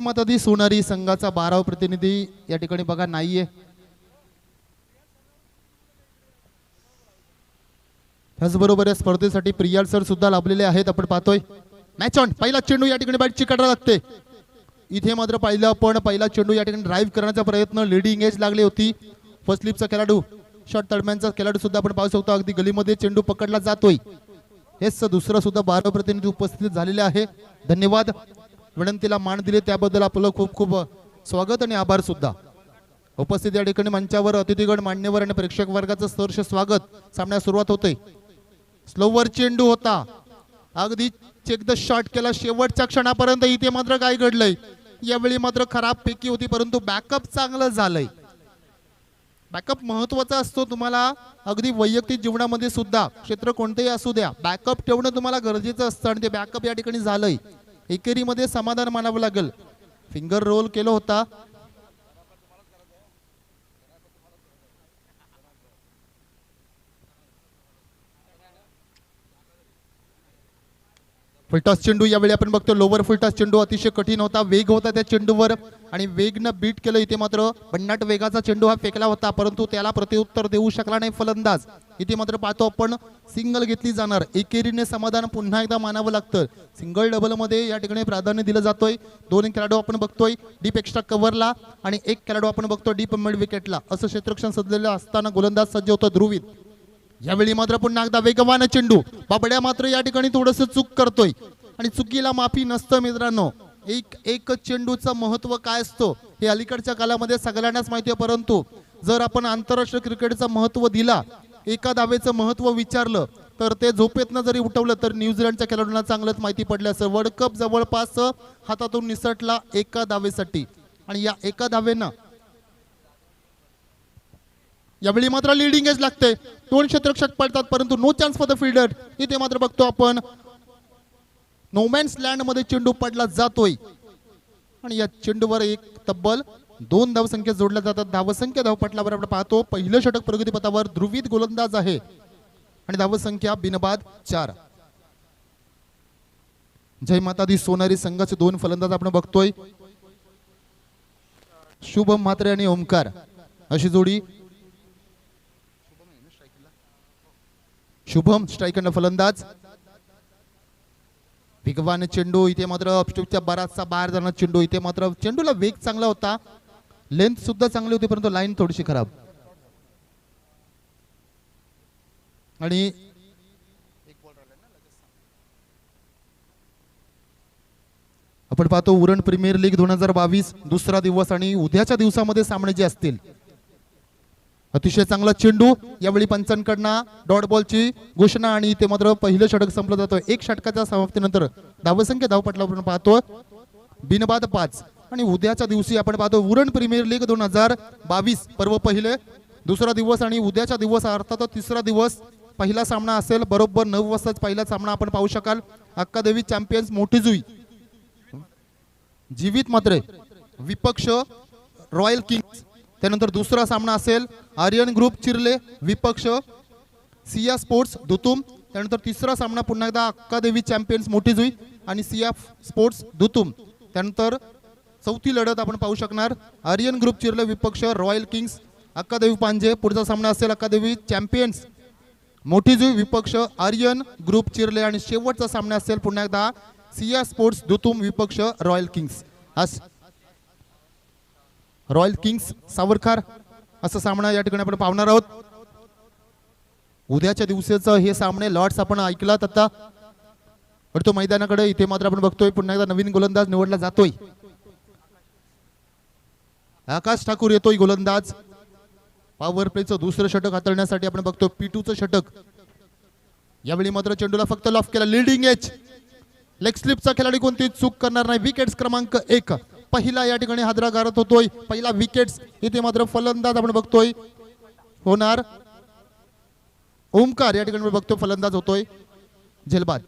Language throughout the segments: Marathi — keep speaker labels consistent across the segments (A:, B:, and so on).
A: मातादी सोनारी संघाचा 12वा प्रतिनिधी या ठिकाणी बघा नाहीये. त्याचबरोबर या स्पर्धेसाठी प्रियाल सर सुद्धा लाभलेले आहेत. आपण पाहतोय मॅच ऑन. पहिला चेंडू या ठिकाणी बॅट चिकाटायला लागते. इथे मात्र पाहिलं आपण पहिला चेंडू या ठिकाणी ड्राईव्ह करण्याचा प्रयत्न, लीडिंग एज लागली होती. फर्स्ट स्लिपचा खेळाडू, शॉट दरम्यानचा खेळाडू सुद्धा आपण पाहू शकतो. अगदी गलीमध्ये चेंडू पकडला जातोय. हेच दुसरा सुद्धा 12 प्रतिनिधी उपस्थित झालेले आहे. धन्यवाद. विनंतीला मान दिले त्याबद्दल आपलं खूप खूप स्वागत आणि आभार सुद्धा. उपस्थित या ठिकाणी मंचावर अतिथीगण, मान्यवर आणि प्रेक्षक वर्गाचं सहर्ष स्वागत. सामन्यास सुरुवात होते. स्लोवर चेंडू होता. अगदी चेक द शॉट केला शेवटच्या क्षणापर्यंत. इथे मात्र काय घडलंय, यावेळी मात्र खराब पैकी होती परंतु बॅकअप चांगलं झालंय. बॅकअप महत्वाचा असतो. तुम्हाला अगदी वैयक्तिक जीवनामध्ये सुद्धा क्षेत्र कोणतेही असू द्या, बॅकअप ठेवणं तुम्हाला गरजेचं असतं आणि ते बॅकअप या ठिकाणी झालंय. एकेरीमध्ये समाधान मानावं लागेल. फिंगर रोल केलं होता. फुलटॉस चेंडू यावेळी आपण बघतो. लोवर फुलटॉस चेंडू अतिशय कठीण होता. वेग होता त्या चेंडूवर आणि वेगनं बीट केलं. इथे मात्र भन्नाट वेगाचा चेंडू हा फेकला होता परंतु त्याला प्रत्युत्तर देऊ शकला नाही फलंदाज. इथे मात्र पाहतो आपण सिंगल घेतली जाणार. एकेरीने समाधान पुन्हा एकदा मानावं लागतं. सिंगल डबल मध्ये या ठिकाणी प्राधान्य दिलं जातोय. दोन खेळाडू आपण बघतोय डीप एक्स्ट्रा कव्हरला आणि एक खेळाडू आपण बघतो डीप मिड विकेटला. असं क्षेत्ररक्षण सजलेलं असताना गोलंदाज सज्ज होतो ध्रुवीत. यावेळी मात्र पुन्हा एकदा वेगवान चेंडू. बाबड्या मात्र या ठिकाणी थोडंसं चूक करतोय आणि चुकीला माफी नसतं मित्रांनो. एक चेंडूचं महत्व काय असतो हे अलीकडच्या काळामध्ये सगळ्यांनाच माहिती आहे. परंतु जर आपण आंतरराष्ट्रीय क्रिकेटचं महत्व दिला, एका धावेचं महत्व विचारलं तर ते झोपेतनं जरी उठवलं तर न्यूझीलंडच्या खेळाडूंना चांगलंच माहिती पडलं असं. वर्ल्ड कप जवळपास हातातून निसटला एका धावेसाठी आणि या एका धावेनं यावेळी मात्र लीडिंग एज लागते. दोन क्षेत्ररक्षक पडतात परंतु no chance for the fielder. इथे मात्र बघतो आपण नोमॅन्स लँड मध्ये चेंडू पडला जातोय आणि या चेंडूवर एक तब्बल 2 धावसंख्या जोडल्या जातात. धावसंख्या धावपटलावर आपण पाहतो पहिलं षटक प्रगतीपथावर ध्रुवीत गोलंदाज आहे आणि धावसंख्या बिनबाद 4. जय माता दी सोनारी संघाचे 2 फलंदाज आपण बघतोय. शुभम म्हात्रे आणि ओमकार अशी जोडी. शुभम स्ट्रायकरनं फलंदाज. वेगवान चेंडू. इथे मात्र अपस्टिपच्या बराचसा बाहेर जाणार चेंडू. इथे मात्र चेंडूला वेग चांगला होता, लेंथ सुद्धा चांगली होती परंतु लाईन थोडीशी खराब. आणि आपण पाहतो उरण प्रीमियर लीग 2022 दुसरा दिवस आणि उद्याच्या दिवसामध्ये सामने जे असतील. अतिशय चांगला चेंडू. यावेळी पंचांकडनं डॉट बॉलची घोषणा आणि ते मात्र पहिलं षटक संपलं जातं. एक षटकाच्या समाप्तीनंतर धावसंख्या धावपटलावर आपण पाहतो बिनबाद 5. आणि उद्याच्या दिवशी आपण पाहतो उरण प्रीमियर लीग 2022 पर्व पहिले दुसरा दिवस आणि उद्याच्या दिवस अर्थात तिसरा दिवस पहिला सामना असेल. बरोबर 9 वाजताच पहिला सामना आपण पाहू शकाल. अक्कादेवी चॅम्पियन्स मोठीजुई जीवित मात्रे विपक्ष रॉयल किंग्स. त्यानंतर दुसरा सामना असेल आर्यन ग्रुप चिरले विपक्ष सिया स्पोर्ट्स दुतुम. त्यानंतर तिसरा सामना पुन्हा एकदा अक्कादेवी चॅम्पियन्स मोठीजुई आणि सिया स्पोर्ट्स दुतुम. त्यानंतर चौथी लढत आपण पाहू शकणार आर्यन ग्रुप चिरले विपक्ष रॉयल किंग्स अक्कादेवी पांजे. पुढचा सामना असेल अक्कादेवी चॅम्पियन्स मोठीजुई विपक्ष आर्यन ग्रुप चिरले आणि शेवटचा सामना असेल पुन्हा एकदा सिया स्पोर्ट्स दुतुम विपक्ष रॉयल किंग्स. आज रॉयल किंग्स सावरकर असा सामना या ठिकाणी आपण पाहणार आहोत. उद्याच्या दिवसाचं हे सामने लॉर्ड्स आपण ऐकलात आता. तो मैदानाकडे इथे मात्र आपण बघतोय पुन्हा एकदा नवीन गोलंदाज निवडला जातोय. आकाश ठाकूर येतोय गोलंदाज. पॉवर प्लेचं दुसरं षटक हाताळण्यासाठी आपण बघतो P2चं षटक. यावेळी मात्र चेंडूला फक्त लॉफ केला. लीडिंग एज लेग स्लिपचा खेळाडू कोणती चूक करणार नाही. विकेट्स क्रमांक 1 पहिला या ठिकाणी हादरा गारत होतोय. पहिला विकेट्स. इथे मात्र फलंदाज आपण बघतोय होणार ओमकार. या ठिकाणी बघतो फलंदाज होतोय झेलबाद.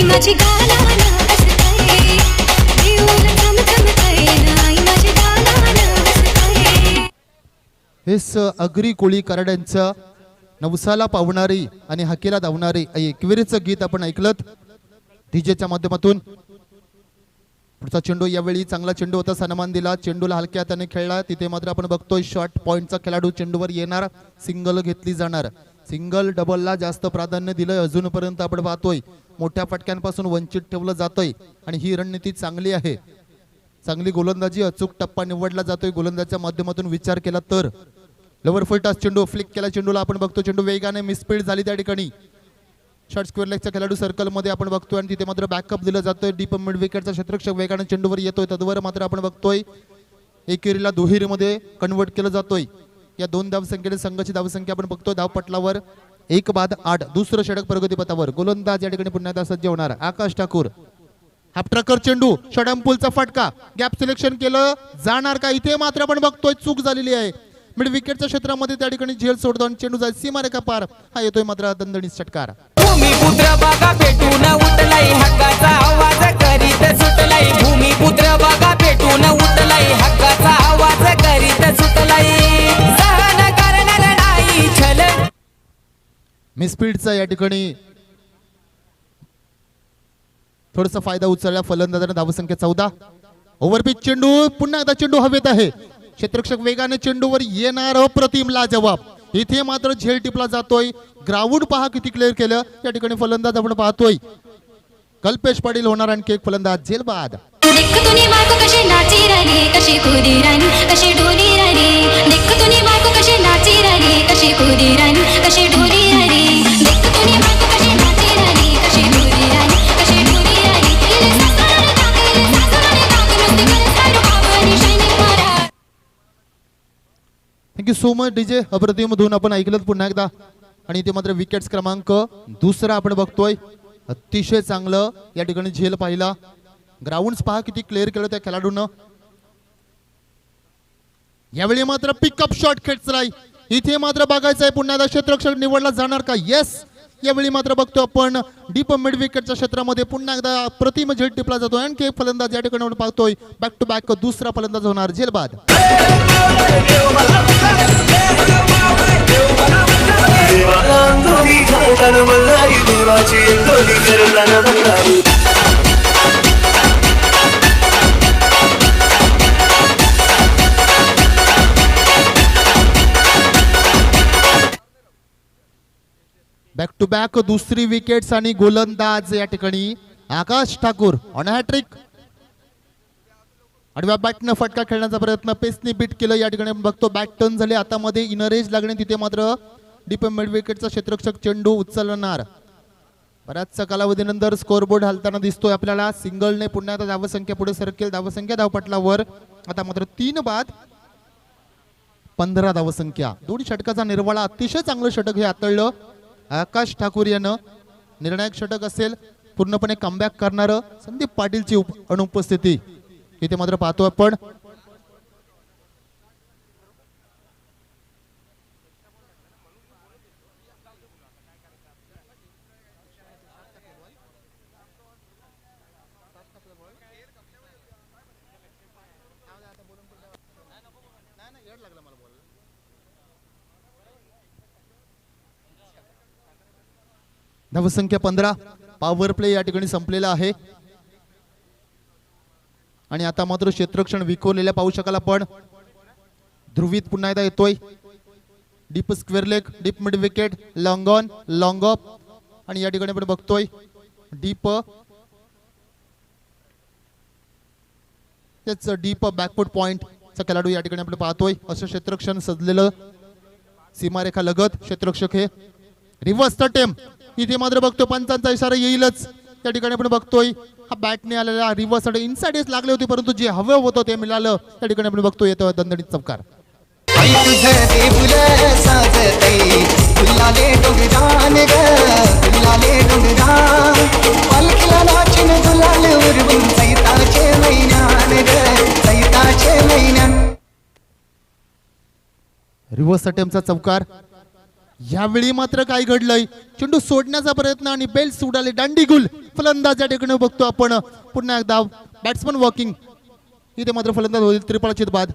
B: माझी
A: हेच अग्री कोळी कराड्यांचं नवसाला पावणारी आणि हाकेला धावणारी एकविरीचं गीत आपण ऐकलं डीजेच्या माध्यमातून. पुढचा चेंडू, यावेळी चांगला चेंडू होता, सन्मान दिला, चेंडूला हलक्या हाताने खेळला. तिथे मात्र आपण बघतोय शॉर्ट पॉइंटचा खेळाडू चेंडूवर येणार, सिंगल घेतली जाणार. सिंगल डबलला जास्त प्राधान्य दिलंय अजूनपर्यंत आपण पाहतोय. मोठ्या फटक्यांपासून वंचित ठेवलं जातोय आणि ही रणनीती चांगली आहे. चांगली गोलंदाजी, अचूक टप्पा निवडला जातोय गोलंदाजाच्या माध्यमातून विचार केला तर. लोवर फुल टच चेंडू, फ्लिक केला चेंडूला, आपण बघतो चेंडू वेगाने मिसफील्ड झाली त्या ठिकाणी. शॉर्ट स्क्वेअर लेगचा खेळाडू सर्कल मध्ये आपण बघतोय आणि तिथे मात्र बॅकअप दिलं जातोय. डीप मिड विकेटचा क्षेत्ररक्षक वेगाने चेंडूवर येतोय, तद्वर मात्र आपण बघतोय एकेरीला दुहेरीमध्ये कन्वर्ट केलं जातोय. या 2 धावसंख्येने संघाची धावसंख्या आपण बघतोय धावपटलावर 1/8. दुसरं षटक प्रगतीपथावर. गोलंदाज या ठिकाणी पुन्हा एकदा सज्ज होणार आकाश ठाकूर. हाफ ट्रकर चेंडू, षडंपूलचा फटका, गॅप सिलेक्शन केलं जाणार का? इथे मात्र आपण बघतोय चूक झालेली आहे. मिड विकेटच्या क्षेत्रामध्ये त्या ठिकाणी झेल सोडतो चेंडू जाय सीमारेखा पार. हा येतोय मात्र दणदणीत षटकार.
B: भूमिपुत्र बघा भेटून उठलाय हक्काचा आवाज करीत सुटलाय. भूमिपुत्र बघा भेटून उठलाय हक्काचा आवाज करीत सुटलाय. सहन करणार नाही छल.
A: मिसफील्डचा या ठिकाणी थोडासा फायदा उचलला फलंदाजाने. धावसंख्या 14. ओव्हरपिच चेंडू, पुन्हा एकदा चेंडू हवेत आहे. क्षेत्ररक्षक वेगाने चेंडूवर येणार, अप्रतिम लाजवाब. इथे मात्र झेल टिपला जातोय. ग्राउंड पहा किती क्लिअर केलं. या ठिकाणी फलंदाज आपण पाहतोय कल्पेश पाटील होणार आणखी एक फलंदाज झेल बाद.
C: कशी नाची राणी कशी खुदी राणी कशी डोली राणी. देख तुनी बायको कशी नाची राणी कशी खुदी राणी कशी डोली राणी. देख तुनी बायको कशी नाची राणी कशी खुदी राणी कशी डोली राणी. इले सासुराने टाक, इले सासुराने टाक, मस्ती करे साडू बाबू आणि शायनिंग मारा.
A: Thank you so much DJ. अप्रतिम धून आपण ऐकलं पुन्हा एकदा. आणि इथे मात्र विकेट्स क्रमांक 2 आपण बघतोय. अतिशय चांगलं या ठिकाणी झेल पाहिला. ग्राउंड पहा किती क्लिअर केलं त्या खेळाडूनं. यावेळी मात्र पिकअप शॉट खेचलाय. इथे मात्र बघायचं आहे पुन्हा एकदा क्षेत्ररक्षक निवडला जाणार का? येस. यावेळी मात्र बघतो आपण डीप मिड विकेटच्या क्षेत्रामध्ये पुन्हा एकदा प्रतिम झेल टिपला जातो. आणखी एक फलंदाज या ठिकाणी आपण पाहतोय. बॅक टू बॅक दुसरा फलंदाज होणार झेल बाद. बॅक टू बॅक दुसरी विकेट्स आणि गोलंदाज या ठिकाणी आकाश ठाकूर ऑन हॅट्रिक. आडव्या बॅटनं फटका खेळण्याचा प्रयत्न, पेसनी बीट केलं. या ठिकाणी बघतो बॅट टर्न झाले हातामध्ये, इनर एज लागणे. तिथे मात्र डीप मिड विकेटचा क्षेत्ररक्षक चेंडू उचलणार. बऱ्याचशा कालावधीनंतर स्कोरबोर्ड हलताना दिसतोय आपल्याला. सिंगलने पुन्हा एकदा धावसंख्या पुढे सरकेल. धावसंख्या धावपटलावर आता मात्र 3 बाद 15 धावसंख्या. 2 षटकाचा निर्वाळा. अतिशय चांगलं षटक हे हाताळलं आकाश ठाकूर यानं. निर्णायक षटक असेल, पूर्णपणे कमबॅक करणारं संदीप पाटीलची अनुपस्थिती इथे मात्र पाहतो आपण. धावसंख्या 15. पॉवर प्ले या ठिकाणी संपलेला आहे. आणि आता मात्र क्षेत्ररक्षण विखुरलेल्या पाहू शकाल आपण. ध्रुवीत पुन्हा एकदा येतोय. Deep square leg, deep mid wicket, long on, long of. आणि या ठिकाणी आपण बघतोय डीप तेच डीप बॅकफुट पॉइंटचा खेळाडू या ठिकाणी आपण पाहतोय. असं क्षेत्ररक्षण सजलेलं सीमारेखा लगत क्षेत्ररक्षक हे. रिव्हर्स अटेम्प्ट इथे मात्र बघतोय पंचांचा इशारा येईलच. त्या ठिकाणी आपण बघतोय हा बॅटने आलेला रिव्हर्स अटेम्प्ट. इनसाइड एज लागले होते परंतु जे हवं होतं ते मिळालं. त्या ठिकाणी आपण बघतोय येतो दणदणीत चौकार. रिव्हर्स अटेम्प्टचा चौकार. यावेळी मात्र काय घडलंय? चेंडू सोडण्याचा प्रयत्न आणि बेल्ट उडाले. दांडीगुल फलंदाज या ठिकाणी बघतो आपण. पुन्हा एकदा बॅट्समन वॉकिंग. इथे मात्र फलंदाज होईल. त्रिफळाचीत बाद.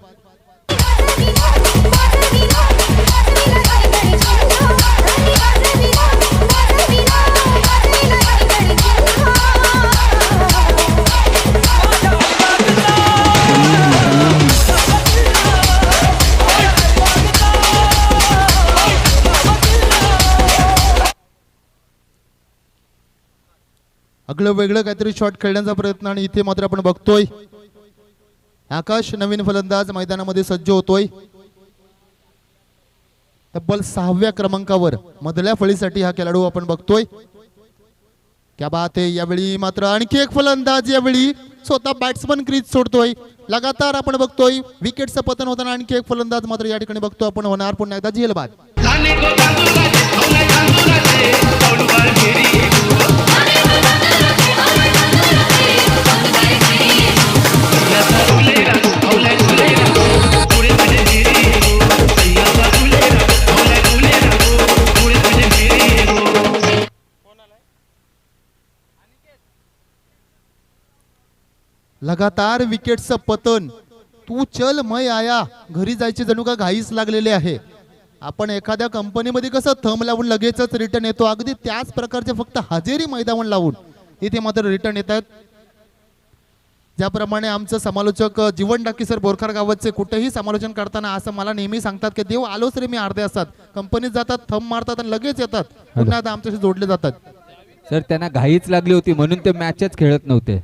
A: अगलं वेगळं काहीतरी शॉट खेळण्याचा प्रयत्न आणि इथे मात्र आपण बघतोय आकाश नवीन फलंदाज मैदानामध्ये सज्ज होतोय. तब्बल 6व्या क्रमांकावर मधल्या फळीसाठी हा खेळाडू आपण बघतोय. क्या बात आहे. यावेळी मात्र आणखी एक फलंदाज यावेळी स्वतः बॅट्समन क्रीज सोडतोय. लगातार आपण बघतोय विकेटचं पतन होताना आणखी एक फलंदाज मात्र या ठिकाणी बघतो आपण होणार पुन्हा एकदा झेलबाद. लगातार विकेटचं पतन. तू चल मैं आया. घरी जायचे जणू का घाईच लागलेले आहे. आपण एखाद्या कंपनीमध्ये कसं थंब लावून लगेचच रिटर्न येतो अगदी त्याच प्रकारचे फक्त हजेरी मैदान लावून इथे मात्र रिटर्न येत आहेत. ज्याप्रमाणे आमचं समालोचक जीवन डाकी सर बोरखार गावाचे कुठेही समालोचन करताना असं मला नेहमी सांगतात की देव आलोच रे मी अर्धे असतात. कंपनीत जातात थंब मारतात आणि लगेच येतात पुन्हा आमच्याशी जोडले जातात.
D: सर त्यांना घाईच लागली होती म्हणून ते मॅचच खेळत नव्हते.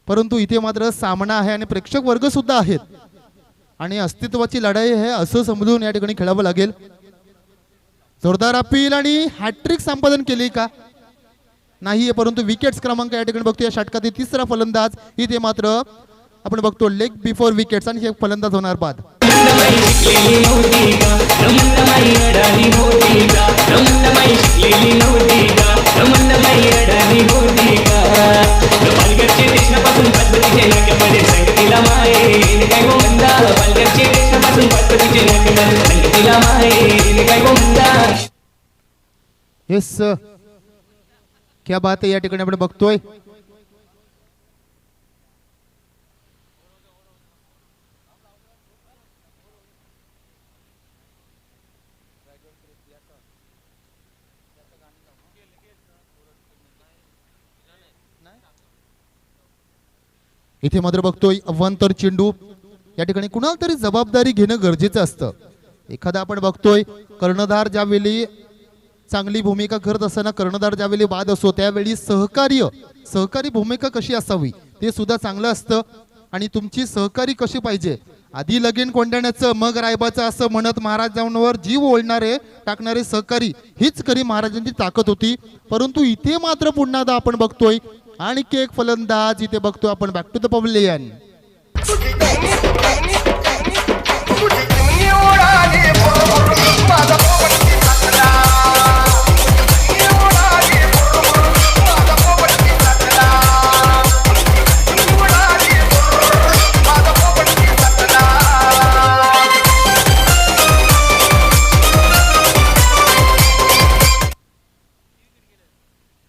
A: परंतु इथे मात्र सामना आहे आणि प्रेक्षक वर्ग सुद्धा आहेत आणि अस्तित्वाची लढाई आहे असं समजून या ठिकाणी खेळावं लागेल. जोरदार अपील आणि हॅट्रिक संपादन केली का नाहीये परंतु विकेट्स क्रमांक या ठिकाणी बघतो. या षटकातील तिसरा फलंदाज इथे मात्र आपण बघतो लेग बिफोर विकेट्स आणि एक फलंदाज होणार बाद. येस क्या बात आहे. या ठिकाणी आपण बघतोय इथे मात्र बघतोय अवांतर चेंडू. या ठिकाणी कुणाला तरी जबाबदारी घेणं गरजेचं असतं. एखादा आपण बघतोय कर्णधार ज्यावेळी चांगली भूमिका करत असताना कर्णधार ज्यावेळी बाद असतो त्यावेळी सहकारी भूमिका कशी असावी ते सुद्धा चांगलं असतं. आणि तुमची सहकारी कशी पाहिजे आधी लगीन कोंडाण्याचं मग रायबाचं असं म्हणत महाराजांवर जीव ओढणारे टाकणारे सहकारी हीच खरी महाराजांची ताकद होती. परंतु इथे मात्र पुन्हा एकदा आपण बघतोय आणखी एक फलंदाज इथे बघतोय आपण बॅक टू द पवेलियन.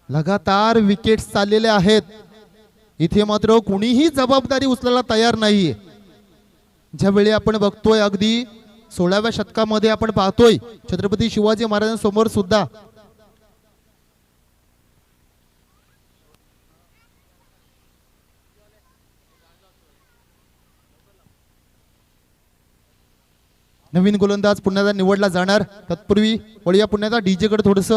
A: लगातार विकेट्स चाललेले आहेत. इथे मात्र कुणीही जबाबदारी उचलायला तयार नाहीये. ज्यावेळी आपण बघतोय अगदी 16व्या शतकामध्ये आपण पाहतोय छत्रपती शिवाजी महाराजांसमोर सुद्धा नवीन गोलंदाज पुन्हा निवडला जाणार. तत्पूर्वी वळूया पुन्हा एकदा डीजे कडे थोडस.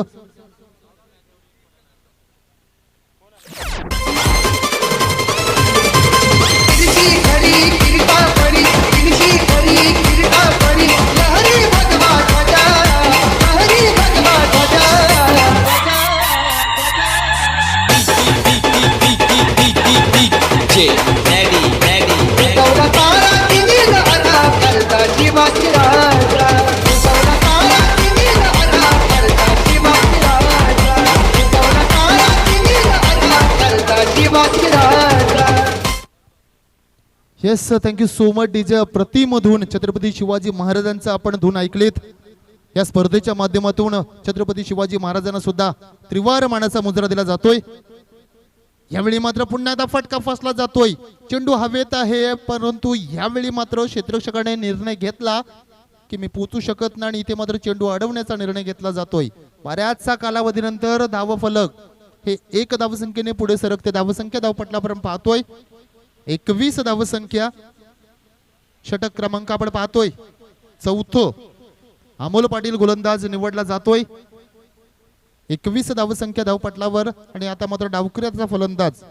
A: Yes thank you so much DJ. प्रतिमधून छत्रपती शिवाजी महाराजांचा आपण धून ऐकलेत. या स्पर्धेच्या माध्यमातून छत्रपती शिवाजी महाराजांना सुद्धा त्रिवार मानाचा मुजरा दिला जातोय. यावेळी मात्र पुन्हा एकदा फटका फसला जातोय. चेंडू हवेत आहे परंतु यावेळी मात्र क्षेत्ररक्षकाने निर्णय घेतला की मी पोचू शकत नाही आणि इथे मात्र चेंडू अडवण्याचा निर्णय घेतला जातोय. बऱ्याचसा कालावधीनंतर धावफलक हे 1 धावसंख्येने पुढे सरकते. धावसंख्या धावपटलापर्यंत पाहतोय 21 धावसंख्या. षटक क्रमांक आपण पाहतोय 4. अमोल पाटील गोलंदाज निवडला जातोय. 21 धावसंख्या धावपटलावर आणि आता मात्र डावखुऱ्याचा फलंदाज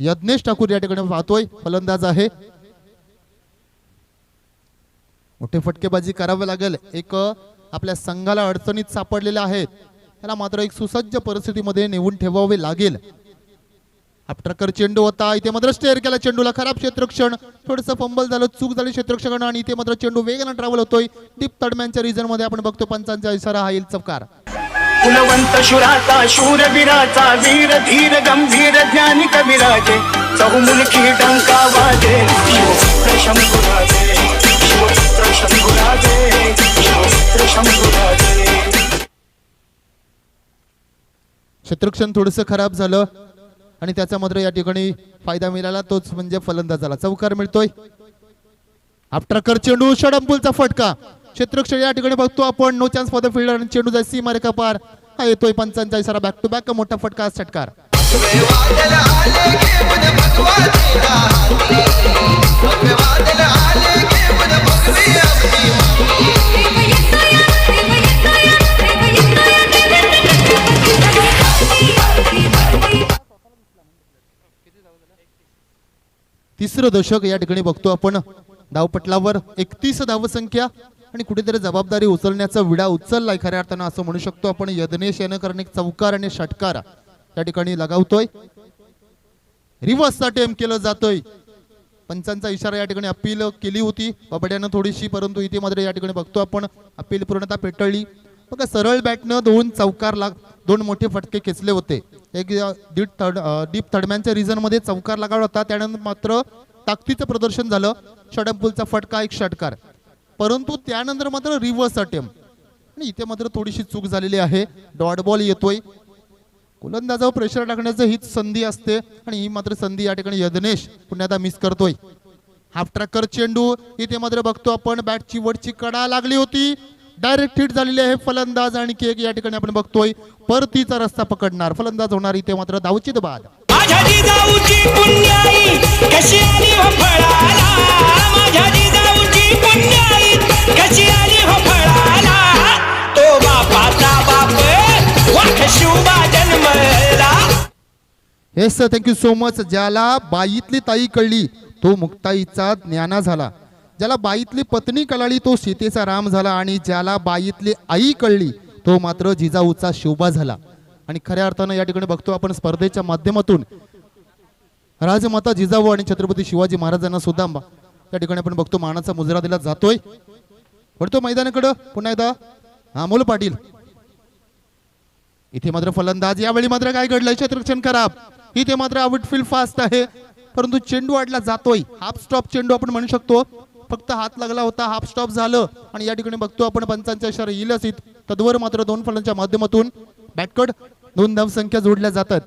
A: यज्ञेश ठाकूर या ठिकाणी पाहतोय फलंदाज आहे. मोठे फटकेबाजी करावे लागेल. एक आपल्या संघाला अडचणीत सापडलेले आहेत, त्याला मात्र एक सुसज्ज परिस्थितीमध्ये नेऊन ठेवावे लागेल. अपट्रकर चेंडू होता, इथे मात्र स्टेअर केला चेंडूला. खराब क्षेत्ररक्षण, थोडस फंबल झालं, चूक झाली क्षेत्ररक्षण आणि इथे मात्र चेंडू वेगाने ट्रॅव्हल होतोय. डीप तडम्यांच्या रिजन मध्ये आपण बघतो पंचांचा इशारा हा येईल चौकार.
E: कुलवंत शुराचा शूरवीराचा वीर धीर गंभीर ज्ञानी कविराजे चहुमुखी डंका वाजे शिवपुत्र शंभुराजे शिवपुत्र शंभुराजे शिवपुत्र शंभुराजे.
A: क्षेत्ररक्षण थोडंसं खराब झालं आणि त्याचा मात्र या ठिकाणी फायदा मिळाला, तोच म्हणजे फलंदाजाला चौकार मिळतोय. अपट्रकर चेंडू षडंपुलचा फटका. क्षेत्ररक्षण या ठिकाणी बघतो आपण no chance for the fielder आणि चेंडू जाय सीमारेखा पार. हा येतोय पंचांचा इशारा. बॅक टू बॅक मोठा फटका षटकार. तिसरं दशक या ठिकाणी बघतो आपण धावपटलावर 31 धावसंख्या आणि कुठेतरी जबाबदारी उचलण्याचा विडा उचललाय खऱ्या अर्थानं असं म्हणू शकतो आपण. यज्ञेश यानं कारण एक चौकार आणि षटकार या ठिकाणी लगावतोय. रिव्हर्स अटेम्प्ट केलं जातोय. पंचांचा इशारा या ठिकाणी अपील केली होती बाबड्यानं थोडीशी, परंतु इथे मात्र या ठिकाणी बघतो आपण अपील पूर्णतः पेटळली. बघा सरळ बॅटनं 2 चौकार 2 मोठे फटके खेचले होते. एक डीप थडम्यांच्या रिजन मध्ये चौकार लगावला होता, त्यानंतर मात्र ताकदीचं प्रदर्शन झालं. षडंपुलचा फटका एक षटकार, परंतु त्यानंतर मात्र रिव्हर्स अटेम्प्ट आणि इथे मात्र थोडीशी चूक झालेली आहे. डॉट बॉल येतोय. गोलंदाजावर प्रेशर टाकण्याचं हीच संधी असते आणि ही मात्र संधी या ठिकाणी यज्ञेश पुन्हा मिस करतोय. हाफ ट्रॅकर चेंडू इथे मात्र बघतो आपण बॅटची वरची कडा लागली होती, डायरेक्ट हिट झालेली आहे. फलंदाज आणि केक या ठिकाणी आपण बघतोय परतीचा रस्ता पकडणार. फलंदाज होणार इथे मात्र धावचित बाद.
F: माझ्या जिजाऊची पुण्याई कशी आली हो फळाला, माझ्या जिजाऊची पुण्याई कशी आली हो फळाला, तो बापाचा बाप वाख शिवबा जन्मला.
A: Yes sir, thank you so much. ज्याला बाईतली ताई कळली तो मुक्ताईचा ज्ञाना झाला, ज्याला बाईतली पत्नी कळाली तो सीतेचा राम झाला आणि ज्याला बाईतली आई कळली तो मात्र जिजाऊचा शिवबा झाला. आणि खऱ्या अर्थानं या ठिकाणी बघतो आपण स्पर्धेच्या माध्यमातून राजमाता जिजाऊ आणि छत्रपती शिवाजी महाराजांना सुद्धा त्या ठिकाणी आपण बघतो मानाचा मुजरा दिला जातोय. पडतो मैदानाकडं पुन्हा एकदा अमोल पाटील. इथे मात्र फलंदाज, यावेळी मात्र काय घडलंय, क्षेत्ररक्षण खराब. इथे मात्र आउटफील्ड फास्ट आहे, परंतु चेंडू अडला जातोय. हाफ स्टॉप चेंडू आपण म्हणू शकतो, फक्त हात लागला होता, हाफ स्टॉप झालं आणि या ठिकाणी बघतो आपण पंचांचा इशारा येईलच. तद्वर मात्र 2 फलंदाजांच्या माध्यमातून बॅटकड 2 धावसंख्या जोडल्या जातात.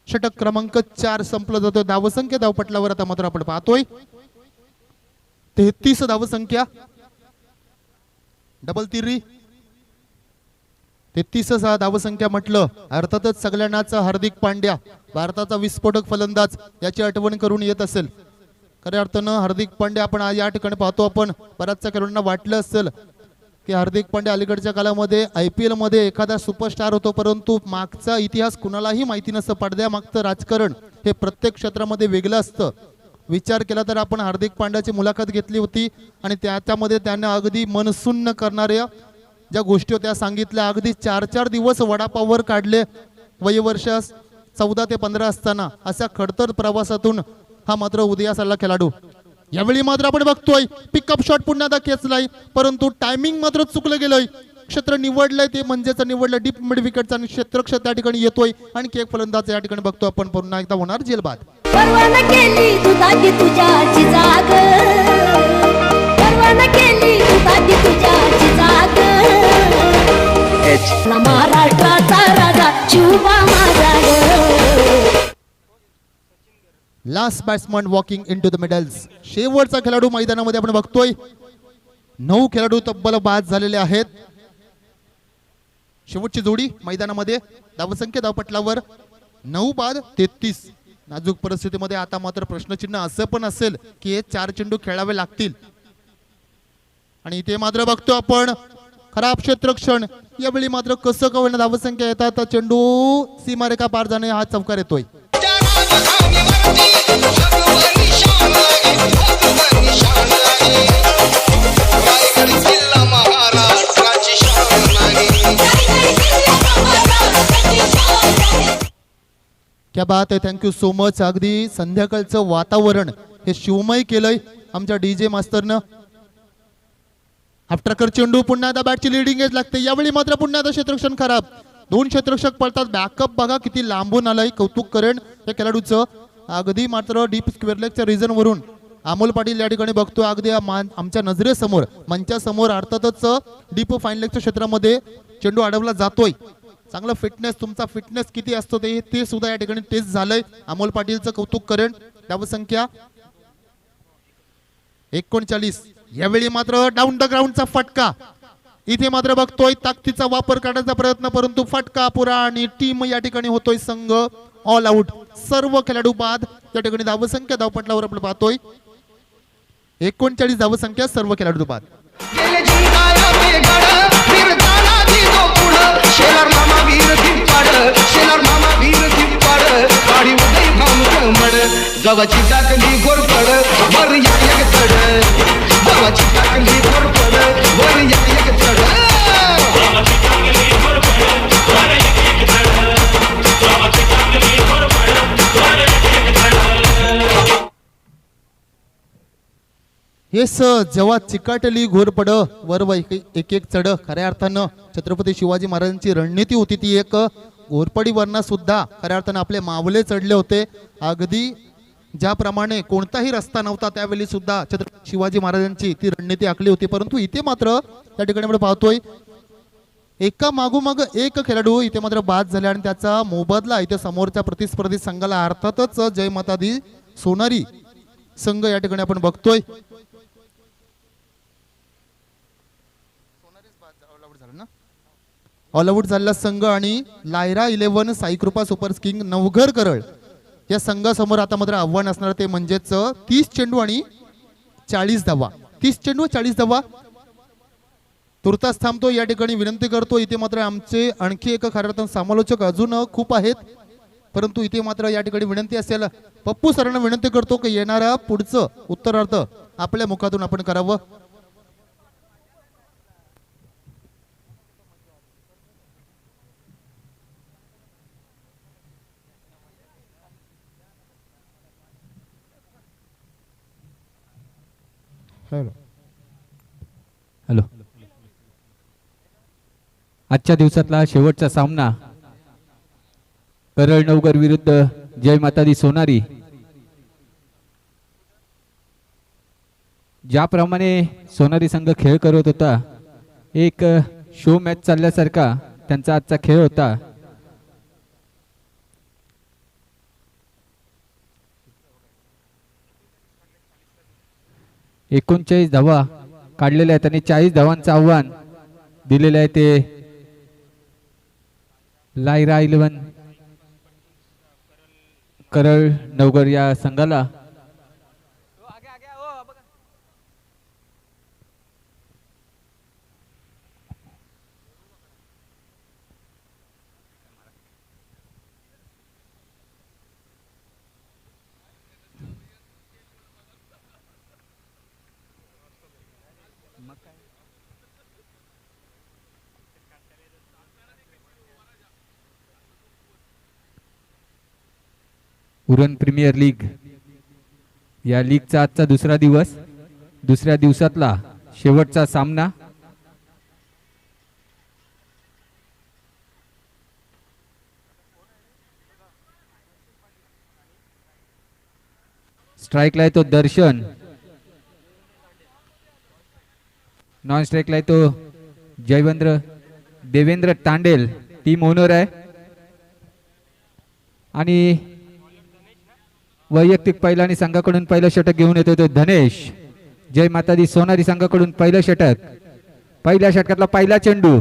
A: षटक क्रमांक 4 संपलं जातो. धावसंख्या धावपटलावर आता मात्र आपण पाहतोय 33 धावसंख्या. डबल तिरी 33 धावसंख्या म्हटलं अर्थातच सगळ्यांनाच हार्दिक पांड्या भारताचा विस्फोटक फलंदाज याची आठवण करून येत असेल. खऱ्या अर्थानं हार्दिक पांड्या आपण या ठिकाणी पाहतो. आपण बऱ्याचशा खेळाडूंना वाटलं असेल की हार्दिक पांड्या अलीकडच्या काळामध्ये IPL मध्ये एखादा सुपरस्टार होतो, परंतु मागचा इतिहास कुणालाही माहिती नसतं. पडद्यामागचं राजकारण हे प्रत्येक क्षेत्रामध्ये वेगळं असतं. विचार केला तर आपण हार्दिक पांड्याची मुलाखत घेतली होती आणि त्यामध्ये त्याने अगदी मनसुन्न करणाऱ्या ज्या गोष्टी होत्या सांगितल्या. अगदी 4-4 दिवस वडापाववर काढले वयवर्ष 14 ते 15 असताना. अशा खडतर प्रवासातून हा मात्र उदयास आलेला खेळाडू. यावेळी मात्र आपण बघतोय पिकअप शॉट पुन्हा खेचलाय, परंतु टायमिंग मात्र चुकलं गेलंय. क्षेत्र निवडलंय ते म्हणजेच निवडलं डीप मिड विकेटचा आणि क्षेत्ररक्षण त्या ठिकाणी येतोय आणि एक फलंदाज या ठिकाणी बघतो आपण पुन्हा एकदा होणार जेलबाद.
G: परवाना केली तुझी तुझ्याची जाग, परवाना केली तुझी जाग, महाराष्ट्राचा राजा शिवबा माझा.
A: Last batsman walking into the middles. शेवटचा खेळाडू मैदानामध्ये आपण बघतोय 9 खेळाडू तब्बल बाद झालेले आहेत. शेवटची जोडी मैदानामध्ये धावसंख्या धावपटलावर 9 बाद 33. नाजूक परिस्थितीमध्ये आता मात्र प्रश्नचिन्ह असं पण असेल की हे 4 चेंडू खेळावे लागतील. आणि इथे मात्र बघतो आपण खराब क्षेत्ररक्षण. यावेळी मात्र कसं का होईना धावसंख्या येतात, चेंडू सीमारेखा पार जाणे हा चौकार येतोय. क्या बात आहे, थँक्यू सो मच. अगदी संध्याकाळचं वातावरण हे शिवमय केलंय आमच्या डीजे मास्तरनं. आफ्टरकर चेंडू पुन्हा एकदा बॅटची लिडिंग एज लागते. यावेळी मात्र पुन्हा एकदा क्षेत्ररक्षण खराब. 2 क्षेत्ररक्षक पळतात. बॅकअप बघा किती लांबून आलंय. कौतुक करेन या खेळाडूचं. अगदी मात्र डीप स्क्वेअर लेगच्या रिजन वरून अमोल पाटील या ठिकाणी बघतो. अगदी आमच्या नजरेसमोर मंचासमोर अर्थातच डीप फाईन लेगच्या क्षेत्रामध्ये चेंडू अडवला जातोय. चांगला फिटनेस, तुमचा फिटनेस किती असतो ते सुद्धा या ठिकाणी टेस्ट झालंय. अमोल पाटीलचं कौतुक करेन. धावसंख्या 39. यावेळी मात्र डाऊन द ग्राउंडचा फटका. इथे मात्र बघतोय ताकदीचा वापर करण्याचा प्रयत्न, परंतु फटका पुरा आणि टीम या ठिकाणी होतोय संघ ऑल आउट. सर्व खेळाडू बाद. या ठिकाणी धावसंख्या धावपटलावर आपण पाहतोय 39 धावसंख्या, सर्व खेळाडू बाद.
H: गावाची टाकली गोरपड वर एक चढ, गावाची टाकली गोरपड वर एक चढ, गावाची टाकली गोरपड वर एक चढ, गावाची टाकली गोरपड वर एक चढ.
A: येस, जेव्हा चिकाटली घोरपड वर एक एक चढ. खऱ्या अर्थानं छत्रपती शिवाजी महाराजांची रणनीती होती ती एक. घोरपडीवरना सुद्धा खऱ्या अर्थानं आपले मावले चढले होते. अगदी ज्याप्रमाणे कोणताही रस्ता नव्हता त्यावेळी सुद्धा छत्रपती शिवाजी महाराजांची ती रणनीती आखली होती. परंतु इथे मात्र त्या ठिकाणी आपण पाहतोय एका मागोमाग एक खेळाडू इथे मात्र बाद झाले आणि त्याचा मोबदला इथे समोरच्या प्रतिस्पर्धी संघाला अर्थातच जय माता दी सोनारी संघ या ठिकाणी आपण बघतोय. ऑल आउट झालेला संघ आणि Lyra 11 Saikrupa super king Navghar Karal या संघासमोर आता मात्र आव्हान असणार ते म्हणजेच 30 चेंडू आणि 40 धावा. 30 चेंडू 40 धावा. तुर्तास थांबतो या ठिकाणी विनंती करतो. इथे मात्र आमचे आणखी एक खरं समालोचक अजून खूप आहेत, परंतु इथे मात्र या ठिकाणी विनंती असेल पप्पू सरांना विनंती करतो की येणारा पुढचं उत्तरार्थ आपल्या मुखातून आपण करावं.
D: हॅलो. आजच्या दिवसातला शेवटचा सामना करळ नवघर विरुद्ध जय माता दी सोनारी. ज्याप्रमाणे सोनारी संघ खेळ करत होता, एक शो मॅच चालल्यासारखा त्यांचा आजचा खेळ होता. एकोणचाळीस धावा काढलेल्या आहेत आणि 40 धावांचं आव्हान दिलेलं आहे ते लायरा 11 करळ नवघर या संघाला. उरण प्रीमियर लीग या लीगचा आजचा दुसरा दिवस, दुसऱ्या दिवसातला शेवटचा सामना. स्ट्राइकला आहे तो दर्शन, नॉन स्ट्राइकला आहे तो देवेंद्र तांडेल, टीम ओनर आहे. आणि वैयक्तिक पहिला आणि संघाकडून पहिलं षटक घेऊन येतो तो धनेश. जय माता दी सोनारी संघाकडून पहिलं षटक. पहिल्या षटकातला पहिला चेंडू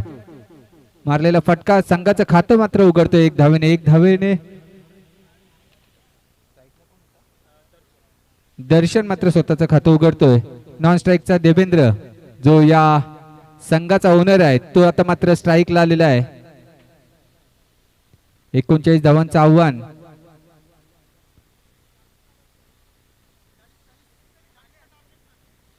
D: मारलेला फटका संघाचं खातं मात्र उघडतोय 1 धावेने. दर्शन मात्र स्वतःचं खातं उघडतोय. नॉन स्ट्राईकचा देवेंद्र जो या संघाचा ओनर आहे तो आता मात्र स्ट्राईकला आलेला आहे. 39 धावांचं आव्हान.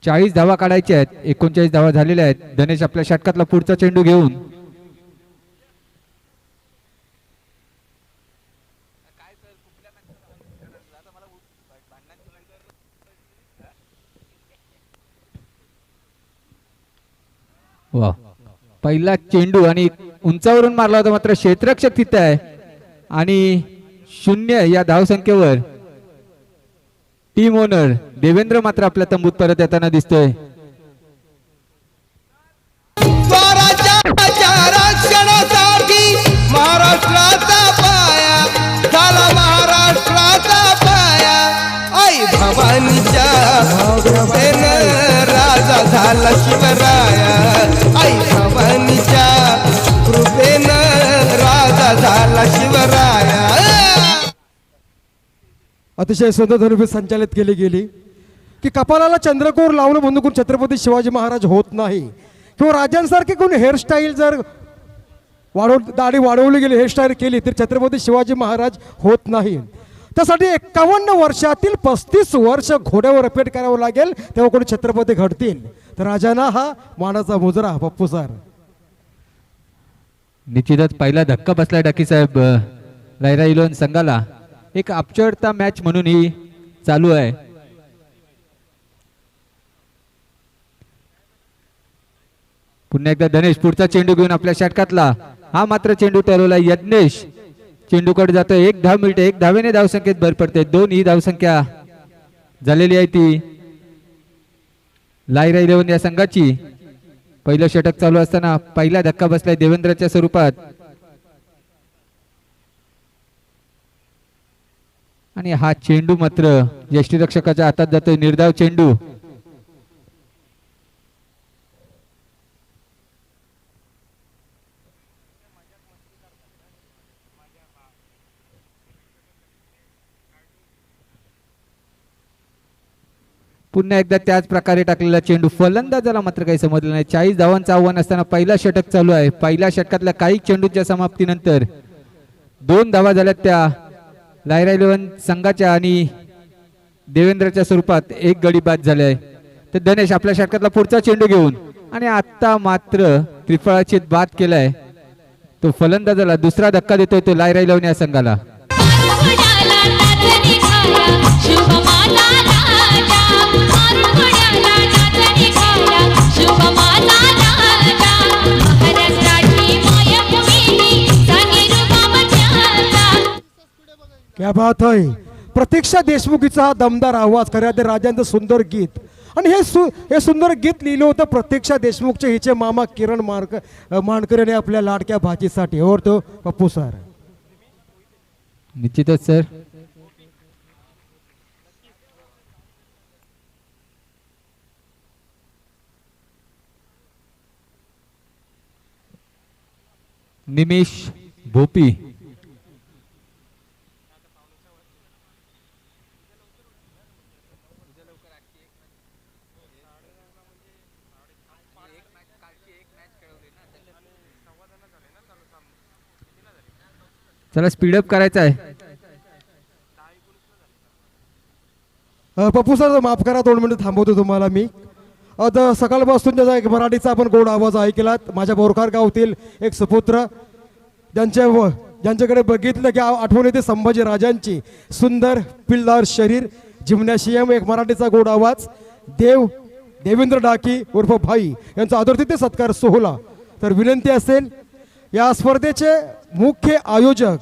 D: चाळीस धावा काढायच्या आहेत. 39 धावा झालेल्या आहेत. धनेश आपल्या षटकातला पुढचा चेंडू घेऊन वा पहिला चेंडू आणि उंचावरून मारला होता मात्र क्षेत्ररक्षक तिथे आहे आणि 0 या धावसंख्येवर टीम ओनर देवेंद्र मात्र आपल्या तंबूत परत येताना दिसतोय.
H: स्वराज्याच्या रक्षणासाठी महाराष्ट्राचा पाया झाला महाराष्ट्राचा पाया. आई भवानीच्या कृपेनं राजा झाला शिवराया. आई भवानीच्या कृपेनं राजा झाला शिवराया.
I: अतिशय सुंदर धनुर्फीत संचालित केली गेली की कपालाला चंद्रकोर लावून बंदूकून छत्रपती शिवाजी महाराज होत नाही किंवा राजांसारखे कोणी हेअरस्टाईल जर दाढी वाढवली गेली हेअरस्टाईल केली तर छत्रपती शिवाजी महाराज होत नाही. त्यासाठी 51 वर्षातील 35 वर्ष घोड्यावर रपेट करावं लागेल तेव्हा कोणी छत्रपती घडतील. तर राजांना हा मानाचा मुजरा पप्पू सर.
D: निश्चितच पहिला धक्का बसलाय डाकी साहेब लायरा इलेव्हन संघाला. एक अपचडता मॅच म्हणून ही चालू आहे. पुन्हा एकदा धनेश पुढचा चेंडू घेऊन आपल्या षटकातला. हा मात्र चेंडू टळवला यज्ञेश. चेंडूकडे जातोय. 1 धाव मिळते. 1 धावेने धावसंख्येत भर पडते. 2 ही धावसंख्या झालेली आहे ती लायरा इलेव्हन या संघाची. पहिलं षटक चालू असताना पहिला धक्का बसलाय देवेंद्रच्या स्वरूपात आणि हा चेंडू मात्र यष्टीरक्षकाच्या हातात जातोय. निर्धाव चेंडू. पुन्हा एकदा त्याच प्रकारे टाकलेला चेंडू फलंदाजाला मात्र काही समजलं नाही. 40 धावांचं आव्हान असताना पहिला षटक चालू आहे. पहिल्या षटकातल्या काही चेंडूच्या समाप्तीनंतर 2 धावा झाल्यात त्या लायरा इलेव्हन संघाच्या आणि देवेंद्रच्या स्वरूपात 1 गडी बाद झालाय. तर धनेश आपल्या षटकातला पुढचा चेंडू घेऊन आणि आता मात्र त्रिफळाचीत बाद केलाय. तो फलंदाजाला दुसरा धक्का देतोय तो लायरा इलेव्हन या संघाला.
I: क्या बात आहे. प्रतीक्षा देशमुखीचा हा दमदार आवाज खऱ्या ते राजांचं सुंदर गीत आणि हे सुंदर गीत लिहिलं होतं प्रतीक्षा देशमुखचे हिचे मामा किरण मानकर यांनी आपल्या लाडक्या भाजीसाठी. और तो पप्पू सर.
D: निश्चितच सर. निमेश भोपी. चला स्पीडअप करायचा आहे.
I: पप्पू सर माफ करा 2 मिनिट थांबवतो तुम्हाला मी. आता सकाळपासून त्याचा एक मराठीचा आपण गोड आवाज ऐकलात. माझ्या बोरखार गावतील एक सुपुत्र ज्यांच्याकडे बघितलं की आठवण येते संभाजी राजांची. सुंदर पिल्लार शरीर जिम्नॅशियम एक मराठीचा गोड आवाज. देवेंद्र डाकी उर्फ भाई यांचा आदरातिथ्य सत्कार सोहळा. तर विनंती असेल या स्पर्धेचे मुख्य आयोजक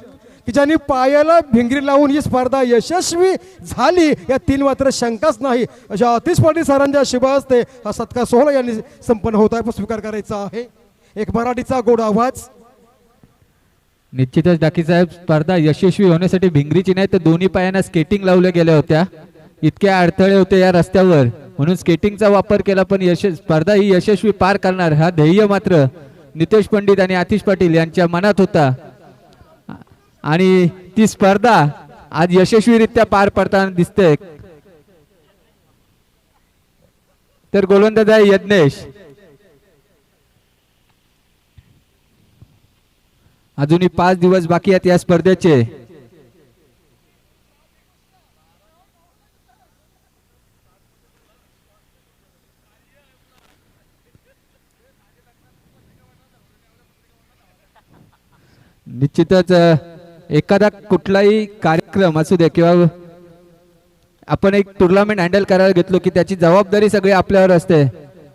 I: की ज्यांनी पायाला भिंगरी लावून ही स्पर्धा यशस्वी झाली या 3 मात्र शंकाच नाही अशा आतिश पाटील सरांच्या शुभ हस्ते हा सत्कार सोहळा यांनी संपन्न होत आहे. स्वीकार करायचा आहे. एक मराठीचा गोड आवाज.
D: निश्चितच डाकी साहेब स्पर्धा यशस्वी होण्यासाठी भिंगरीची नाही तर दोन्ही पायांना स्केटिंग लावल्या गेल्या होत्या. इतके अडथळे होते या रस्त्यावर म्हणून स्केटिंगचा वापर केला, पण स्पर्धा ही यशस्वी पार करणार हा ध्येय मात्र नितेश पंडित आणि आतिश पाटील यांच्या मनात होता आणि ती स्पर्धा आज यशस्वीरित्या पार पडताना दिसते. तर गोलंदाज आहे यज्ञेश. अजूनही 5 दिवस बाकी आहेत या स्पर्धेचे. निश्चितच एखादा कुठलाही कार्यक्रम असू दे किंवा आपण एक टुर्नामेंट हँडल करायला घेतलो की त्याची जबाबदारी सगळी आपल्यावर असते.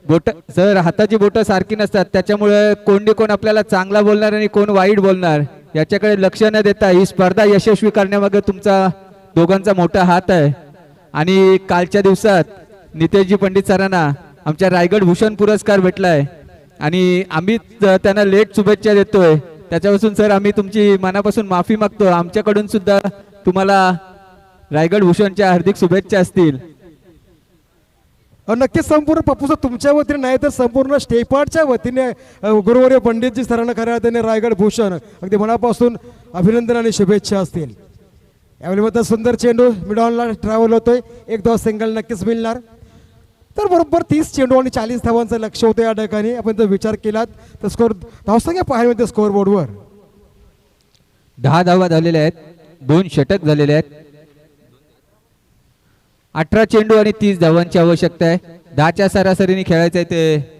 D: बोट जर हाताची बोटं सारखी नसतात त्याच्यामुळे कोण आपल्याला चांगला बोलणार आणि कोण वाईट बोलणार याच्याकडे लक्ष न देता ही स्पर्धा यशस्वी करण्यामागे तुमचा दोघांचा मोठा हात आहे. आणि कालच्या दिवसात नितेशजी पंडित सरांना आमच्या रायगड भूषण पुरस्कार भेटलाय आणि आम्ही त्यांना लेट शुभेच्छा देतोय. त्याच्यापासून सर आम्ही तुमची मनापासून माफी मागतो. आमच्याकडून सुद्धा तुम्हाला रायगड भूषणच्या हार्दिक शुभेच्छा असतील.
I: नक्कीच संपूर्ण पप्पूसर तुमच्या वतीने नाही तर संपूर्ण स्टेपार्टच्या वतीने गुरुवर्य पंडितजी सरांना खऱ्या अर्थाने रायगड भूषण अगदी मनापासून अभिनंदन आणि शुभेच्छा असतील. यावेळी सुंदर चेंडू मिडॉनला ट्रॅव्हल होतोय. एक धाव सिंगल नक्कीच मिळणार. तर बरोबर 30 चेंडू आणि 40 धावांचं लक्ष होतं या ठिकाणी. आपण जर विचार केलात तर स्कोर धावसंख्या पाहायला मिळते स्कोर बोर्डवर.
D: 10 धावा झालेल्या आहेत, 2 षटक झालेले आहेत. 18 चेंडू आणि 30 धावांची आवश्यकता आहे. 10च्या सरासरीने खेळायचं आहे ते.